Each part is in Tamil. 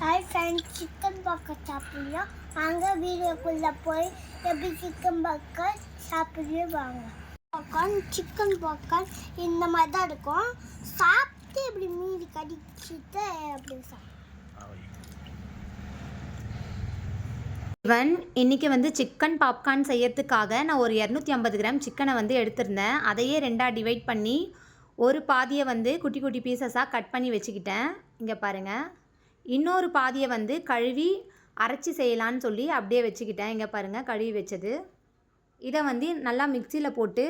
ஹாய் ஃப்ரெண்ட்ஸ், சிக்கன் பர்கர் சாப்பிட்றோம். வாங்க வீடியோக்குள்ளே போய் எப்படி சிக்கன் பர்கர் சாப்பிட்றோம் வாங்க. சிக்கன் பர்கர் இந்த மாதிரி தான் இருக்கும். சாப்பிட்டு இப்படி மீதி கடிச்சிட்டு அப்படி இன்றைக்கி சிக்கன் பாப்கார்ன் செய்யறதுக்காக நான் ஒரு 250 கிராம் சிக்கனை எடுத்திருந்தேன். அதையே ரெண்டாக டிவைட் பண்ணி ஒரு பாதியை குட்டி குட்டி பீசஸாக கட் பண்ணி வச்சுக்கிட்டேன். இங்கே பாருங்கள். இன்னொரு பாதியை கழுவி அரைச்சி செய்யலான்னு சொல்லி அப்படியே வச்சுக்கிட்டேன். இங்கே பாருங்கள், கழுவி வச்சது. இதை நல்லா மிக்சியில் போட்டு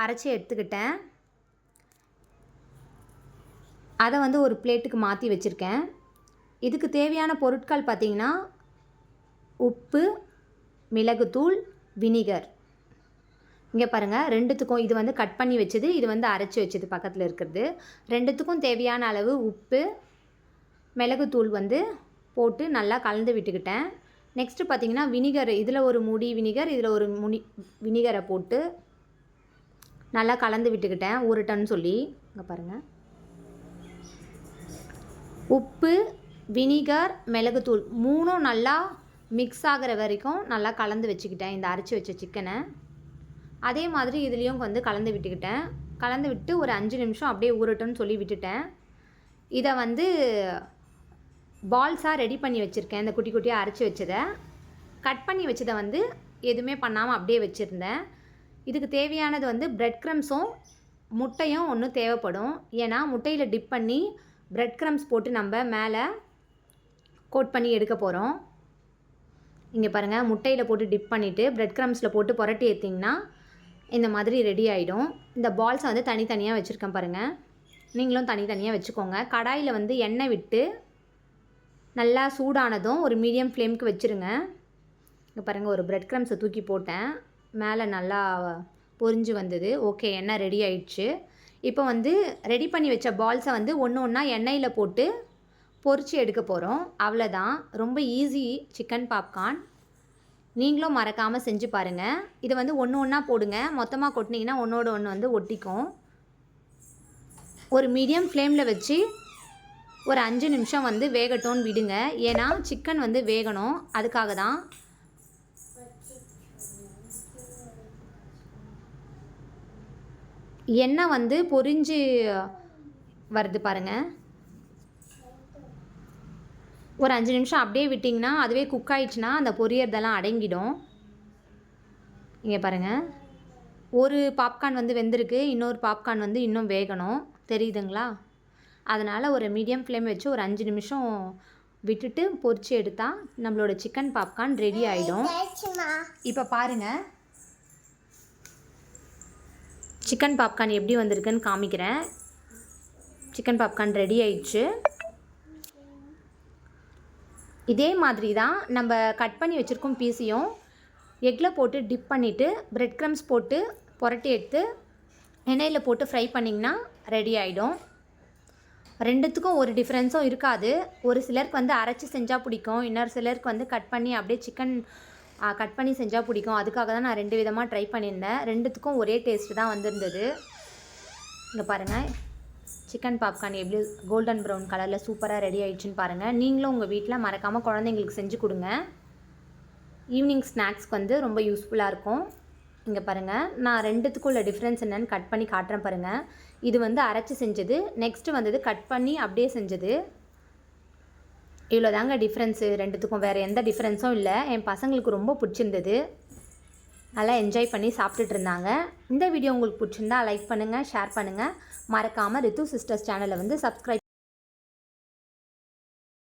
அரைச்சி எடுத்துக்கிட்டேன். அதை ஒரு பிளேட்டுக்கு மாற்றி வச்சுருக்கேன். இதுக்கு தேவையான பொருட்கள் பார்த்திங்கன்னா உப்பு, மிளகுத்தூள், வினிகர். இங்கே பாருங்கள், ரெண்டுத்துக்கும் இது கட் பண்ணி வச்சது, இது அரைச்சி வச்சது பக்கத்தில் இருக்கிறது. ரெண்டுத்துக்கும் தேவையான அளவு உப்பு, மிளகுத்தூள் போட்டு நல்லா கலந்து விட்டுக்கிட்டேன். நெக்ஸ்ட்டு பார்த்திங்கன்னா வினிகர், இதில் ஒரு மூடி வினிகர், இதில் ஒரு வினிகரை போட்டு நல்லா கலந்து விட்டுக்கிட்டேன், ஊறட்டன்னு சொல்லி. இங்கே பாருங்கள், உப்பு, வினிகர், மிளகுத்தூள் மூணும் நல்லா மிக்ஸ் ஆகிற வரைக்கும் நல்லா கலந்து வச்சுக்கிட்டேன் இந்த அரைச்சி வச்ச சிக்கனை. அதே மாதிரி இதுலேயும் கலந்து விட்டுக்கிட்டேன். கலந்து விட்டு ஒரு 5 நிமிஷம் அப்படியே ஊறட்டும்னு சொல்லி விட்டுட்டேன். இதை பால்ஸாக ரெடி பண்ணி வச்சுருக்கேன். இந்த குட்டி குட்டியாக அரைச்சி வச்சதை கட் பண்ணி வச்சதை எதுவுமே பண்ணாமல் அப்படியே வச்சுருந்தேன். இதுக்கு தேவையானது பிரெட் க்ரம்ஸும் முட்டையும் ஒன்று தேவைப்படும். ஏன்னா முட்டையில் டிப் பண்ணி பிரெட் க்ரம்ஸ் போட்டு நம்ம மேலே கோட் பண்ணி எடுக்க போகிறோம். இங்கே பாருங்கள், முட்டையில் போட்டு டிப் பண்ணிவிட்டு பிரெட் க்ரம்ஸில் போட்டு புரட்டி எடுத்திங்கன்னா இந்த மாதிரி ரெடி ஆகிடும். இந்த பால்ஸை தனித்தனியாக வச்சுருக்கேன் பாருங்கள். நீங்களும் தனித்தனியாக வச்சுக்கோங்க. கடாயில் எண்ணெய் விட்டு நல்லா சூடானதும் ஒரு மீடியம் ஃப்ளேமுக்கு வச்சுருங்க. இங்கே பாருங்கள், ஒரு பிரெட் க்ரம்ஸை தூக்கி போட்டேன். மேலே நல்லா பொரிஞ்சு வந்தது. ஓகே, எண்ணெய் ரெடி ஆயிடுச்சு. இப்போ ரெடி பண்ணி வச்ச பால்ஸை ஒன்று ஒன்றா எண்ணெயில் போட்டு பொரித்து எடுக்க போகிறோம். அவ்வளோதான், ரொம்ப ஈஸி சிக்கன் பாப்கார்ன். நீங்களும் மறக்காமல் செஞ்சு பாருங்கள். இதை ஒன்று ஒன்றா போடுங்க. மொத்தமாக கொட்டினீங்கன்னா ஒன்றோட ஒன்று ஒட்டிக்கும். ஒரு மீடியம் ஃப்ளேமில் வச்சு ஒரு 5 நிமிஷம் வேகட்டோன்னு விடுங்க. ஏன்னா சிக்கன் வேகணும், அதுக்காக தான். எண்ணெய் பொரிஞ்சு வருது பாருங்கள். ஒரு 5 நிமிஷம் அப்படியே விட்டிங்கன்னா அதுவே குக் ஆகிடுச்சுன்னா அந்த பொரியறதெல்லாம் அடங்கிடும். இங்கே பாருங்கள், ஒரு பாப்கார்ன் வெந்திருக்கு, இன்னொரு பாப்கார்ன் இன்னும் வேகணும், தெரியுதுங்களா? அதனால் ஒரு மீடியம் ஃப்ளேம் வச்சு ஒரு 5 நிமிஷம் விட்டுட்டு பொரிச்சு எடுத்தால் நம்மளோட சிக்கன் பாப்கார்ன் ரெடி ஆகிடும். இப்போ பாருங்கள், சிக்கன் பாப்கார்ன் எப்படி வந்திருக்குன்னு காமிக்கிறேன். சிக்கன் பாப்கார்ன் ரெடி ஆயிடுச்சு. இதே மாதிரி தான் நம்ம கட் பண்ணி வச்சுருக்கோம் பீஸையும் எக்கில் போட்டு டிப் பண்ணிவிட்டு பிரெட் க்ரம்ஸ் போட்டு புரட்டி எடுத்து எண்ணெயில் போட்டு ஃப்ரை பண்ணிங்கன்னா ரெடி ஆகிடும். ரெண்டுத்துக்கும் ஒரு டிஃப்ரென்ஸும் இருக்காது. ஒரு சிலருக்கு அரைச்சி செஞ்சால் பிடிக்கும், இன்னொரு சிலருக்கு கட் பண்ணி அப்படியே சிக்கன் கட் பண்ணி செஞ்சால் பிடிக்கும். அதுக்காக தான் நான் 2 விதமாக ட்ரை பண்ணியிருந்தேன். ரெண்டுத்துக்கும் ஒரே டேஸ்ட்டு தான் வந்திருந்தது. இங்கே பாருங்கள், சிக்கன் பாப்கார்ன் எப்படி கோல்டன் ப்ரௌன் கலரில் சூப்பராக ரெடி ஆகிடுச்சின்னு பாருங்கள். நீங்களும் உங்கள் வீட்டில் மறக்காமல் குழந்தைங்களுக்கு செஞ்சு கொடுங்க. ஈவினிங் ஸ்நாக்ஸ்க்கு ரொம்ப யூஸ்ஃபுல்லாக இருக்கும். இங்கே பாருங்கள், நான் ரெண்டுத்துக்குள்ள டிஃப்ரென்ஸ் என்னென்னு கட் பண்ணி காட்டுறேன் பாருங்கள். இது அரைச்சி செஞ்சது, நெக்ஸ்ட்டு கட் பண்ணி அப்படியே செஞ்சது. இவ்வளோ தாங்க டிஃப்ரென்ஸு ரெண்டுத்துக்கும், வேறு எந்த டிஃப்ரென்ஸும் இல்லை. என் பசங்களுக்கு ரொம்ப பிடிச்சிருந்தது, நல்லா என்ஜாய் பண்ணி சாப்பிட்டுட்டு இருந்தாங்க. இந்த வீடியோ உங்களுக்கு பிடிச்சிருந்தா லைக் பண்ணுங்கள், ஷேர் பண்ணுங்கள். மறக்காமல் ரித்து சிஸ்டர்ஸ் சேனலை சப்ஸ்கிரைப்